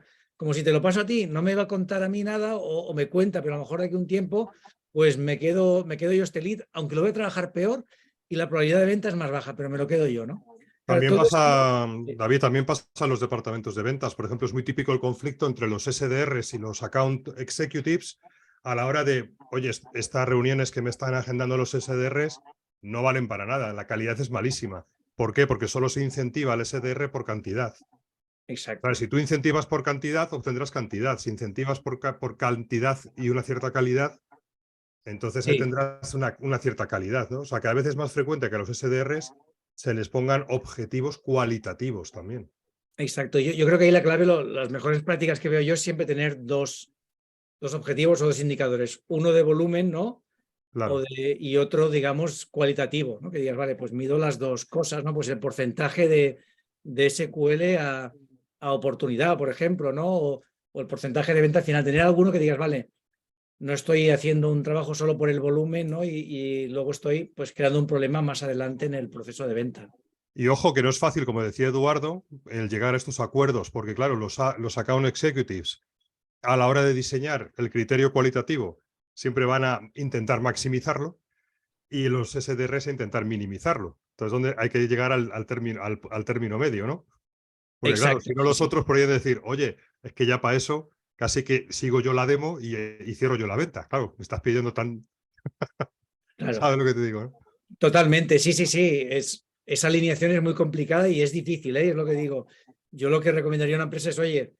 si te lo paso a ti, no me va a contar a mí nada o me cuenta, pero a lo mejor de aquí un tiempo, pues me quedo yo este lead, aunque lo voy a trabajar peor y la probabilidad de venta es más baja, pero me lo quedo yo, ¿no? Claro,
También
todo
pasa,
esto,
David, también pasa en los departamentos de ventas. Por ejemplo, es muy típico el conflicto entre los SDRs y los account executives a la hora de, oye, estas reuniones que me están agendando los SDRs no valen para nada, la calidad es malísima. ¿Por qué? Porque solo se incentiva al SDR por cantidad.
exacto.
Claro, si tú incentivas por cantidad, obtendrás cantidad. Si incentivas por cantidad y una cierta calidad, entonces ahí
Sí.
tendrás una cierta calidad, ¿no? O sea, cada vez es más frecuente que a los SDRs se les pongan objetivos cualitativos también.
Exacto. Yo creo que ahí la clave, las mejores prácticas que veo yo es siempre tener dos objetivos o dos indicadores. Uno de volumen, ¿no?
Claro.
Y otro, digamos, cualitativo, ¿no? Que digas, vale, pues mido las dos cosas, ¿no? Pues el porcentaje de SQL a oportunidad, por ejemplo, ¿no? O el porcentaje de venta al final. Tener alguno que digas, vale, no estoy haciendo un trabajo solo por el volumen, ¿no? Y luego estoy pues creando un problema más adelante en el proceso de venta.
Y ojo que no es fácil, como decía Eduardo, el llegar a estos acuerdos, porque claro, los account executives, a la hora de diseñar el criterio cualitativo, siempre van a intentar maximizarlo y los SDRs a intentar minimizarlo. Entonces, ¿dónde hay que llegar al término medio, ¿no? Porque claro,
Exacto,
si no
sí,
los
sí.
otros podrían decir, oye, es que ya para eso casi que sigo yo la demo y cierro yo la venta. Claro, me estás pidiendo tan...
Claro,
¿Sabes lo que te digo, no?
totalmente, sí, sí, sí. Esa alineación es muy complicada y es difícil, ¿eh? Es lo que digo. Yo lo que recomendaría a una empresa es, oye,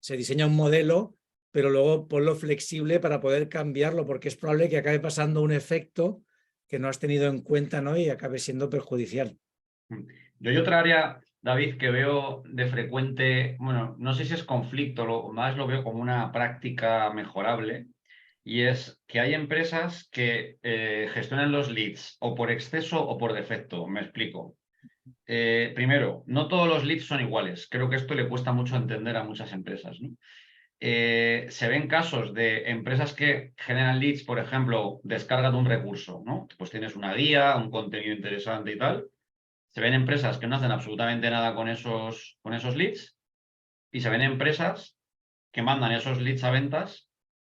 se diseña un modelo, pero luego ponlo flexible para poder cambiarlo, porque es probable que acabe pasando un efecto que no has tenido en cuenta, ¿no? Y acabe siendo perjudicial.
Yo hay otra área, David, que veo de frecuente, bueno, no sé si es conflicto, más lo veo como una práctica mejorable, y es que hay empresas que gestionan los leads o por exceso o por defecto. Me explico. Primero, no todos los leads son iguales. Creo que esto le cuesta mucho entender a muchas empresas, ¿no? Se ven casos de empresas que generan leads, por ejemplo, descargan un recurso, ¿no? Pues tienes una guía, un contenido interesante y tal. Se ven empresas que no hacen absolutamente nada con esos leads y se ven empresas que mandan esos leads a ventas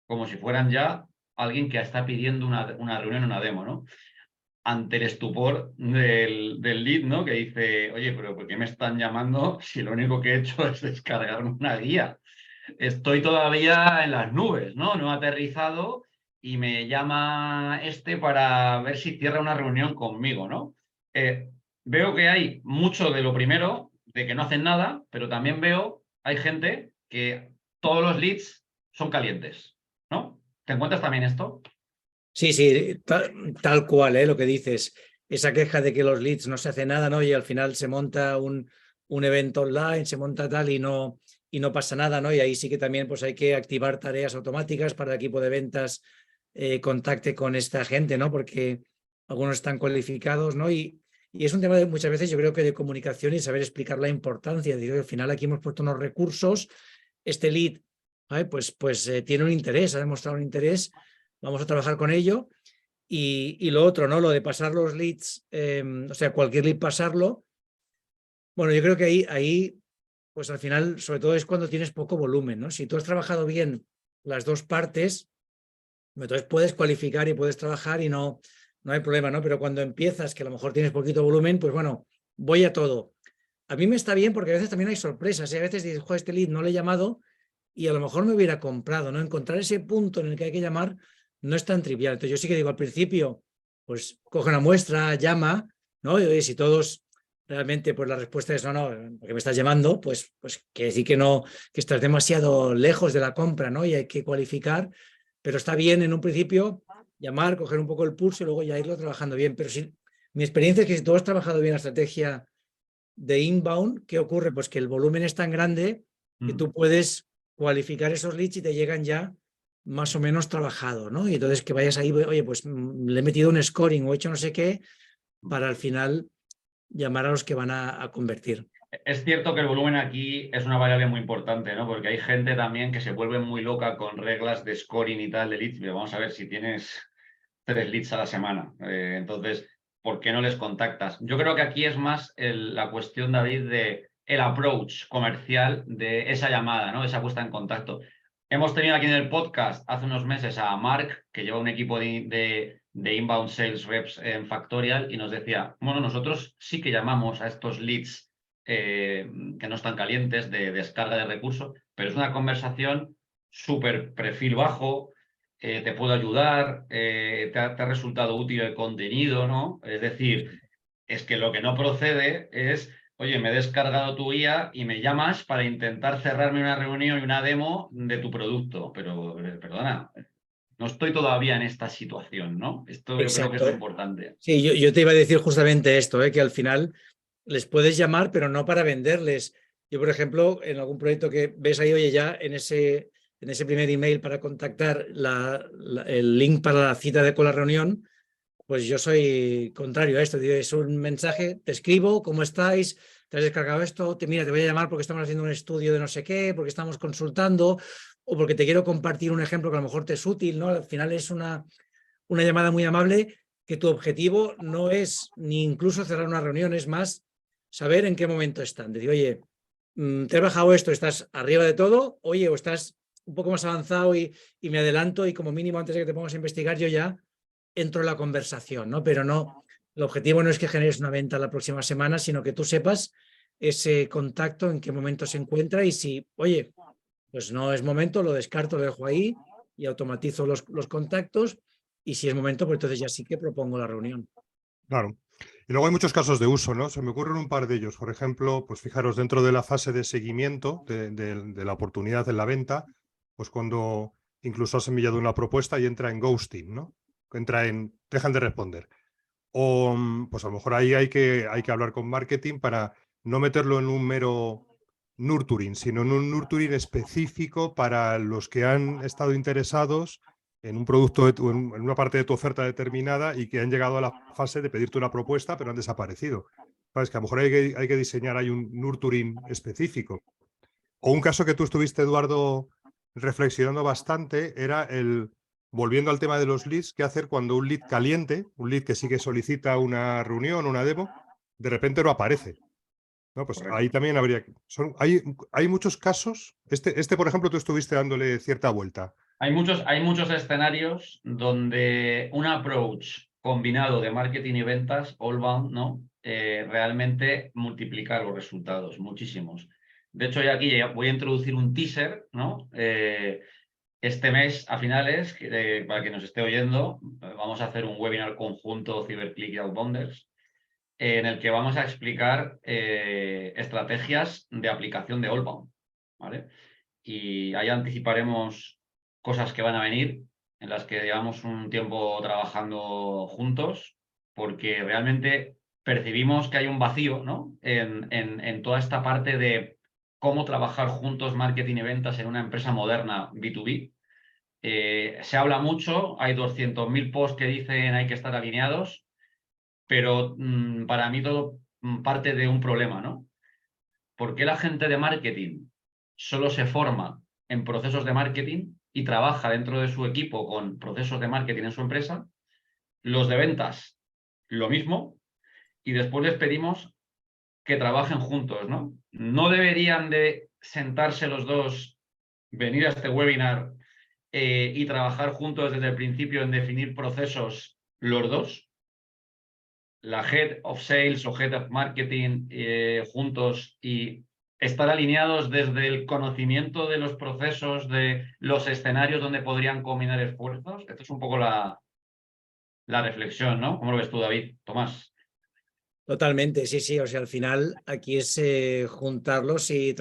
como si fueran ya alguien que está pidiendo una reunión, una demo, ¿no? Ante el estupor del lead, ¿no? Que dice, oye, pero ¿por qué me están llamando si lo único que he hecho es descargar una guía? Estoy todavía en las nubes, ¿no? No he aterrizado y me llama para ver si cierra una reunión conmigo, ¿no? Veo que hay mucho de lo primero, de que no hacen nada, pero también hay gente que todos los leads son calientes, ¿no? ¿Te encuentras también esto?
Sí, sí, tal cual, lo que dices. Esa queja de que los leads no se hace nada, ¿no? Y al final se monta un evento online, se monta tal y no pasa nada, ¿no? Y ahí sí que también pues hay que activar tareas automáticas para el equipo de ventas contacte con esta gente, ¿no? Porque algunos están cualificados, ¿no? Y es un tema de muchas veces yo creo que de comunicación y saber explicar la importancia. Digo, al final aquí hemos puesto unos recursos, este lead, ¿vale? Pues tiene un interés, ha demostrado un interés, vamos a trabajar con ello. Y lo otro, ¿no? Lo de pasar los leads, o sea, cualquier lead pasarlo. Bueno, yo creo que ahí, pues al final, sobre todo es cuando tienes poco volumen, ¿no? Si tú has trabajado bien las dos partes, entonces puedes cualificar y puedes trabajar y no hay problema, ¿no? Pero cuando empiezas, que a lo mejor tienes poquito volumen, pues bueno, voy a todo. A mí me está bien porque a veces también hay sorpresas, ¿eh? A veces dices, joder, este lead no le he llamado y a lo mejor me hubiera comprado, ¿no? Encontrar ese punto en el que hay que llamar no es tan trivial. Entonces yo sí que digo al principio, pues coge una muestra, llama, ¿no? Y oye, si todos realmente pues la respuesta es no, porque me estás llamando, pues quiere decir que no, que estás demasiado lejos de la compra, ¿no? Y hay que cualificar, pero está bien en un principio llamar, coger un poco el pulso y luego ya irlo trabajando bien. Pero si, mi experiencia es que si tú has trabajado bien la estrategia de inbound, ¿qué ocurre? Pues que el volumen es tan grande que tú puedes cualificar esos leads y te llegan ya más o menos trabajado, ¿no? Y entonces que vayas ahí, oye, pues le he metido un scoring o he hecho no sé qué, para al final llamar a los que van a convertir.
Es cierto que el volumen aquí es una variable muy importante, ¿no? Porque hay gente también que se vuelve muy loca con reglas de scoring y tal de leads. Pero vamos a ver si tienes 3 leads a la semana. Entonces, ¿por qué no les contactas? Yo creo que aquí es más la cuestión, David, de el approach comercial de esa llamada, ¿no? Esa puesta en contacto. Hemos tenido aquí en el podcast hace unos meses a Mark, que lleva un equipo de inbound sales reps en Factorial, y nos decía, bueno, nosotros sí que llamamos a estos leads que no están calientes de descarga de recursos, pero es una conversación súper perfil bajo, te puedo ayudar, te ha resultado útil el contenido, ¿no? Es decir, es que lo que no procede es, oye, me he descargado tu guía y me llamas para intentar cerrarme una reunión y una demo de tu producto, pero perdona, no estoy todavía en esta situación, ¿no? Esto yo creo que es
Exacto.
importante.
Sí, yo te iba a decir justamente esto, que al final les puedes llamar, pero no para venderles. Yo, por ejemplo, en algún proyecto que ves ahí, oye, ya en ese primer email para contactar el link para la cita con la reunión, pues yo soy contrario a esto. Es un mensaje, te escribo, ¿cómo estáis? ¿Te has descargado esto? Mira, te voy a llamar porque estamos haciendo un estudio de no sé qué, porque estamos consultando o porque te quiero compartir un ejemplo que a lo mejor te es útil, ¿no? Al final es una llamada muy amable, que tu objetivo no es ni incluso cerrar una reunión, es más saber en qué momento están. Decir, oye, te he bajado esto, estás arriba de todo, oye, o estás un poco más avanzado y me adelanto y como mínimo antes de que te pongas a investigar yo ya entro en la conversación, ¿no? Pero no, el objetivo no es que generes una venta la próxima semana, sino que tú sepas ese contacto, en qué momento se encuentra y si, oye, pues no es momento, lo descarto, lo dejo ahí y automatizo los contactos y si es momento, pues entonces ya sí que propongo la reunión.
Claro. Y luego hay muchos casos de uso, ¿no? Se me ocurren un par de ellos. Por ejemplo, pues fijaros, dentro de la fase de seguimiento de la oportunidad en la venta, pues cuando incluso has enviado una propuesta y entra en ghosting, ¿no? Dejan de responder. O pues a lo mejor ahí hay que hablar con marketing para no meterlo en un mero nurturing, sino en un nurturing específico para los que han estado interesados en un producto, en una parte de tu oferta determinada y que han llegado a la fase de pedirte una propuesta, pero han desaparecido. ¿Sabes? Que a lo mejor hay que diseñar ahí un nurturing específico. O un caso que tú estuviste, Eduardo, reflexionando bastante, era volviendo al tema de los leads, qué hacer cuando un lead caliente, un lead que sí que solicita una reunión, una demo, de repente no aparece. No, pues
Correcto.
ahí también habría. Hay muchos casos. Por ejemplo, tú estuviste dándole cierta vuelta.
Hay muchos escenarios donde un approach combinado de marketing y ventas, all bound, ¿no? Realmente multiplica los resultados, muchísimos. De hecho, ya aquí voy a introducir un teaser, ¿no? Este mes, a finales, para que nos esté oyendo, vamos a hacer un webinar conjunto CyberClick y Outbounders, en el que vamos a explicar estrategias de aplicación de Allbound, ¿vale? Y ahí anticiparemos cosas que van a venir, en las que llevamos un tiempo trabajando juntos, porque realmente percibimos que hay un vacío, ¿no? en toda esta parte de cómo trabajar juntos marketing y ventas en una empresa moderna B2B. Se habla mucho, hay 200.000 posts que dicen hay que estar alineados, pero para mí todo parte de un problema, ¿no? ¿Por qué la gente de marketing solo se forma en procesos de marketing y trabaja dentro de su equipo con procesos de marketing en su empresa? Los de ventas, lo mismo, y después les pedimos que trabajen juntos, ¿no? No deberían de sentarse los dos, venir a este webinar y trabajar juntos desde el principio en definir procesos los dos. La Head of Sales o Head of Marketing juntos y estar alineados desde el conocimiento de los procesos, de los escenarios donde podrían combinar esfuerzos. Esto es un poco la reflexión, ¿no? ¿Cómo lo ves tú, David? Tomás.
Totalmente, sí, sí. O sea, al final aquí es juntarlos y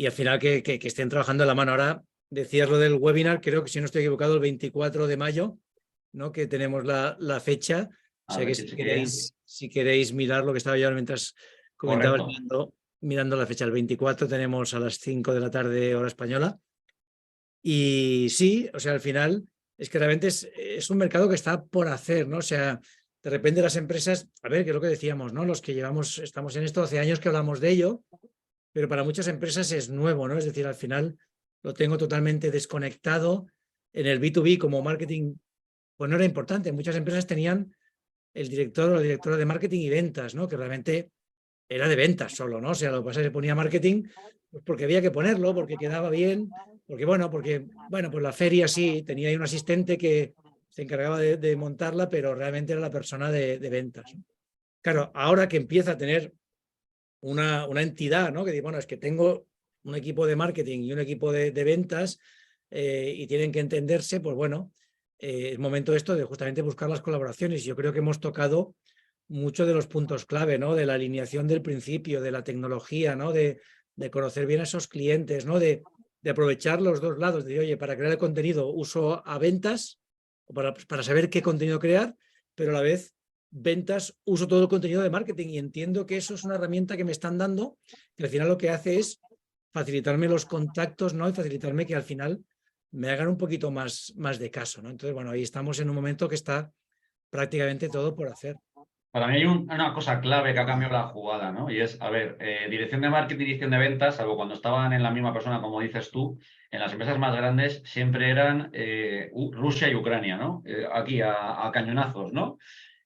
al final que estén trabajando de la mano. Ahora decías lo del webinar, creo que si no estoy equivocado, el 24 de mayo, ¿no? Que tenemos la fecha. O
A
sea
ver
que
que chequee.
si queréis mirar lo que estaba yo mientras comentabas,
Correcto.
mirando la fecha. El 24 tenemos a las 5 de la tarde, hora española. Y sí, o sea, al final es que realmente es un mercado que está por hacer, ¿no? O sea, de repente las empresas, a ver, que es lo que decíamos, ¿no? Los que estamos en esto hace años que hablamos de ello, pero para muchas empresas es nuevo, ¿no? Es decir, al final lo tengo totalmente desconectado. En el B2B como marketing, pues no era importante. Muchas empresas tenían el director o la directora de marketing y ventas, ¿no? Que realmente era de ventas solo, ¿no? O sea, lo que pasa es que se ponía marketing pues porque había que ponerlo, porque quedaba bien, porque pues la feria sí, tenía ahí un asistente que se encargaba de montarla, pero realmente era la persona de ventas, ¿no? Claro, ahora que empieza a tener una entidad, ¿no? Que dice, bueno, es que tengo un equipo de marketing y un equipo de ventas y tienen que entenderse, pues bueno, es momento esto de justamente buscar las colaboraciones. Yo creo que hemos tocado muchos de los puntos clave, ¿no? De la alineación del principio, de la tecnología, ¿no? De conocer bien a esos clientes, ¿no? De aprovechar los dos lados, de oye, para crear el contenido uso a ventas, o para saber qué contenido crear, pero a la vez ventas uso todo el contenido de marketing y entiendo que eso es una herramienta que me están dando, que al final lo que hace es facilitarme los contactos, ¿no? Y facilitarme que al final me hagan un poquito más de caso, ¿no? Entonces, bueno, ahí estamos en un momento que está prácticamente todo por hacer.
Para mí hay una cosa clave que ha cambiado la jugada, ¿no? Y es, a ver, dirección de marketing y dirección de ventas, salvo cuando estaban en la misma persona, como dices tú, en las empresas más grandes siempre eran Rusia y Ucrania, ¿no? Aquí a cañonazos, ¿no?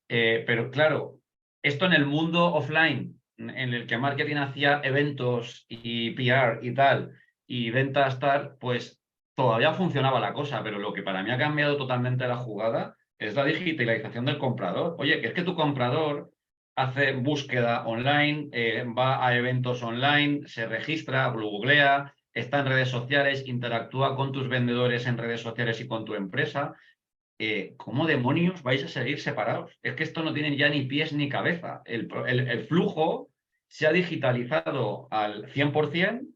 Pero claro, esto en el mundo offline, en el que marketing hacía eventos y PR y tal, y ventas tal, pues todavía funcionaba la cosa, pero lo que para mí ha cambiado totalmente la jugada es la digitalización del comprador. Oye, que es que tu comprador hace búsqueda online, va a eventos online, se registra, googlea, está en redes sociales, interactúa con tus vendedores en redes sociales y con tu empresa. ¿Cómo demonios vais a seguir separados? Es que esto no tiene ya ni pies ni cabeza. El flujo se ha digitalizado al 100%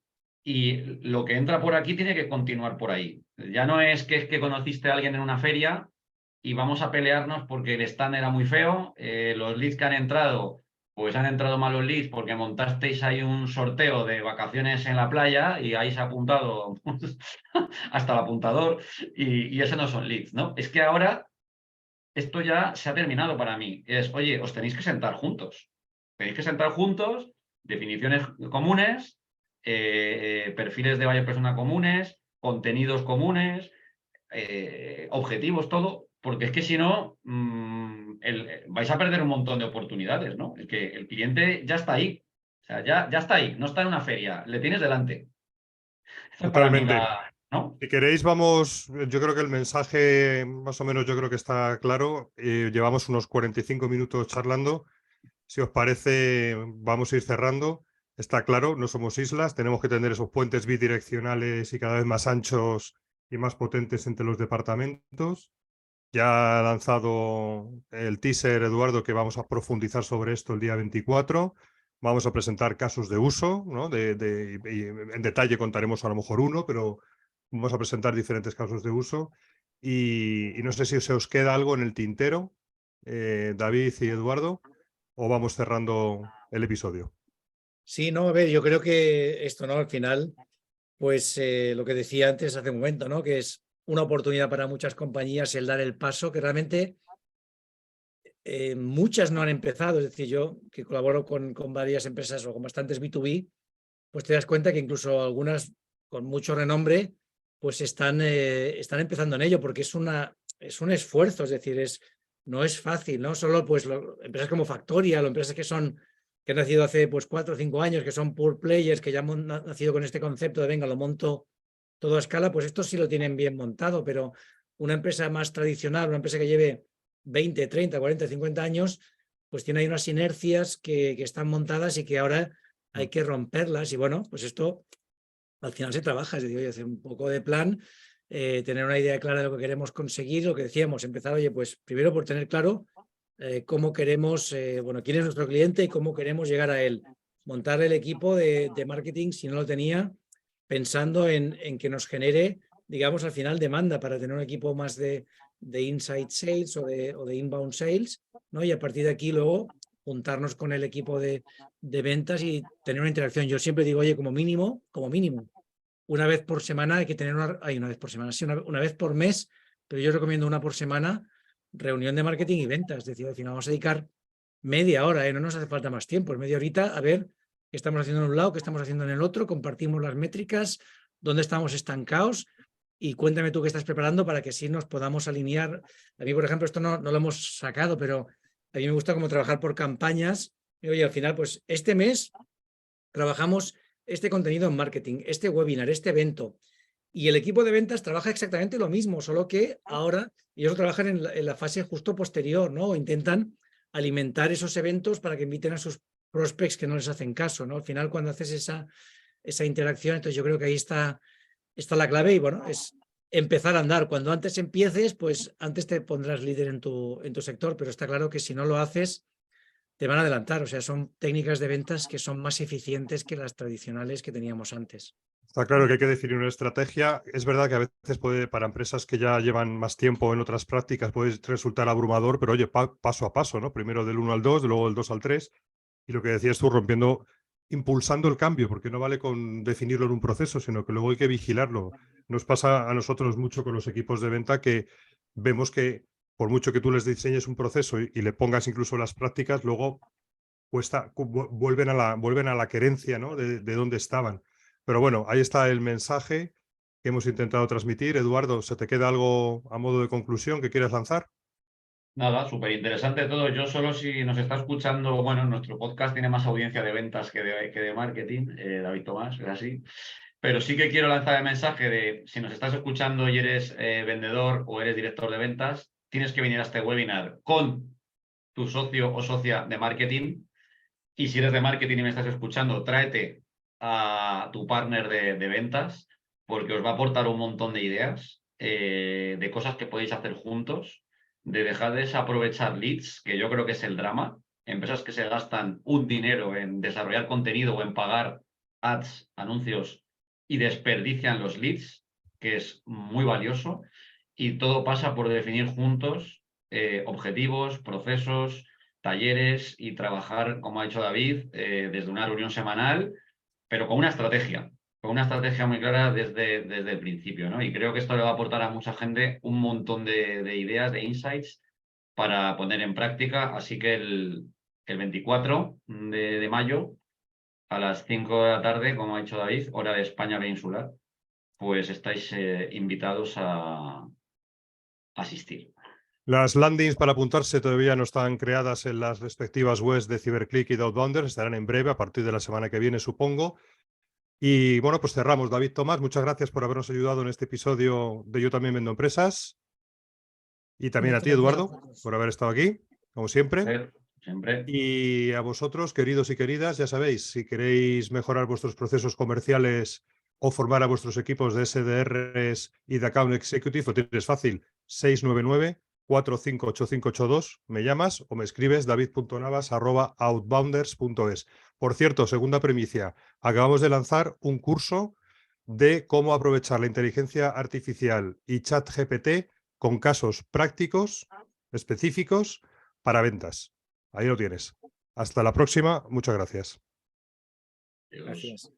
y lo que entra por aquí tiene que continuar por ahí. Ya no es que conociste a alguien en una feria y vamos a pelearnos porque el stand era muy feo, los leads que han entrado, pues han entrado malos leads porque montasteis ahí un sorteo de vacaciones en la playa y ahí se ha apuntado hasta el apuntador y eso no son leads, ¿no? Es que ahora esto ya se ha terminado para mí. Es, oye, os tenéis que sentar juntos. Tenéis que sentar juntos, definiciones comunes, perfiles de buyer persona comunes, contenidos comunes, objetivos, todo, porque es que si no, vais a perder un montón de oportunidades, ¿no? El cliente ya está ahí. O sea, ya está ahí, no está en una feria, le tienes delante. Esta es para mí
Totalmente.
¿no?
Si queréis, vamos, yo creo que el mensaje más o menos yo creo que está claro. Llevamos unos 45 minutos charlando. Si os parece, vamos a ir cerrando. Está claro, no somos islas, tenemos que tener esos puentes bidireccionales y cada vez más anchos y más potentes entre los departamentos. Ya ha lanzado el teaser, Eduardo, que vamos a profundizar sobre esto el día 24. Vamos a presentar casos de uso, ¿no? Y en detalle contaremos a lo mejor uno, pero vamos a presentar diferentes casos de uso. Y no sé si se os queda algo en el tintero, David y Eduardo, o vamos cerrando el episodio.
Sí, no, a ver, yo creo que esto, ¿no? Al final, pues lo que decía antes hace un momento, ¿no? Que es una oportunidad para muchas compañías el dar el paso, que realmente muchas no han empezado. Es decir, yo que colaboro con varias empresas o con bastantes B2B, pues te das cuenta que incluso algunas con mucho renombre, pues están empezando en ello, porque es un esfuerzo, es decir, no es fácil, ¿no? Solo pues empresas como Factorial o empresas que han nacido hace pues 4 o 5 años, que son pure players, que ya han nacido con este concepto de venga, lo monto todo a escala, pues esto sí lo tienen bien montado, pero una empresa más tradicional, una empresa que lleve 20, 30, 40, 50 años, pues tiene ahí unas inercias que están montadas y que ahora hay que romperlas. Y bueno, pues esto al final se trabaja, es decir, oye, hacer un poco de plan, tener una idea clara de lo que queremos conseguir, lo que decíamos, empezar, oye, pues primero por tener claro cómo queremos, bueno, quién es nuestro cliente y cómo queremos llegar a él. Montar el equipo de marketing, si no lo tenía, pensando en que nos genere, digamos, al final demanda para tener un equipo más de inside sales o de inbound sales, ¿no? Y a partir de aquí luego juntarnos con el equipo de ventas y tener una interacción. Yo siempre digo, oye, como mínimo, una vez por semana hay que tener una vez por semana, sí, una vez por mes, pero yo recomiendo una por semana, reunión de marketing y ventas. Es decir, al final vamos a dedicar media hora, no nos hace falta más tiempo, es media horita a ver qué estamos haciendo en un lado, qué estamos haciendo en el otro, compartimos las métricas, dónde estamos estancados y cuéntame tú qué estás preparando para que así nos podamos alinear. A mí, por ejemplo, esto no lo hemos sacado, pero a mí me gusta como trabajar por campañas. Y oye, al final, pues este mes trabajamos este contenido en marketing, este webinar, este evento. Y el equipo de ventas trabaja exactamente lo mismo, solo que ahora ellos trabajan en la fase justo posterior, ¿no? Intentan alimentar esos eventos para que inviten a sus prospects que no les hacen caso, ¿no? Al final, cuando haces esa interacción, entonces yo creo que ahí está la clave y, bueno, es empezar a andar. Cuando antes empieces, pues antes te pondrás líder en tu sector, pero está claro que si no lo haces, te van a adelantar. O sea, son técnicas de ventas que son más eficientes que las tradicionales que teníamos antes.
Está claro que hay que definir una estrategia. Es verdad que a veces puede, para empresas que ya llevan más tiempo en otras prácticas, puede resultar abrumador, pero oye, paso a paso, ¿no? Primero del 1 al 2, luego del 2 al 3. Y lo que decías tú, impulsando el cambio, porque no vale con definirlo en un proceso, sino que luego hay que vigilarlo. Nos pasa a nosotros mucho con los equipos de venta que vemos que por mucho que tú les diseñes un proceso y le pongas incluso las prácticas, luego vuelven a la querencia, ¿no? de dónde estaban. Pero bueno, ahí está el mensaje que hemos intentado transmitir. Eduardo, ¿se te queda algo a modo de conclusión que quieras lanzar?
Nada, súper interesante todo. Yo solo si nos está escuchando, bueno, nuestro podcast tiene más audiencia de ventas que de marketing, David Tomás, es así. pero sí que quiero lanzar el mensaje de, si nos estás escuchando y eres vendedor o eres director de ventas, tienes que venir a este webinar con tu socio o socia de marketing. Y si eres de marketing y me estás escuchando, tráete a tu partner de ventas, porque os va a aportar un montón de ideas, de cosas que podéis hacer juntos, de dejar de desaprovechar leads, que yo creo que es el drama. Empresas que se gastan un dinero en desarrollar contenido o en pagar ads, anuncios, y desperdician los leads, que es muy valioso. Y todo pasa por definir juntos objetivos, procesos, talleres y trabajar, como ha dicho David, desde una reunión semanal, pero con una estrategia muy clara desde el principio, ¿no? Y creo que esto le va a aportar a mucha gente un montón de ideas, de insights para poner en práctica. Así que el 24 de mayo a las 5 de la tarde, como ha dicho David, hora de España peninsular, pues estáis invitados a asistir.
Las landings para apuntarse todavía no están creadas en las respectivas webs de CyberClick y de Outbounders, estarán en breve, a partir de la semana que viene, supongo. Y bueno, pues cerramos. David, Tomás, muchas gracias por habernos ayudado en este episodio de Yo también vendo empresas. Y también a ti, Eduardo, por haber estado aquí, como siempre.
Siempre.
Y a vosotros, queridos y queridas, ya sabéis, si queréis mejorar vuestros procesos comerciales o formar a vuestros equipos de SDRs y de Account Executive, lo tienes fácil, 699-458582, me llamas o me escribes david.navas@outbounders.es. Por cierto, segunda primicia, acabamos de lanzar un curso de cómo aprovechar la inteligencia artificial y ChatGPT con casos prácticos, específicos, para ventas. Ahí lo tienes. Hasta la próxima. Muchas gracias.
Gracias.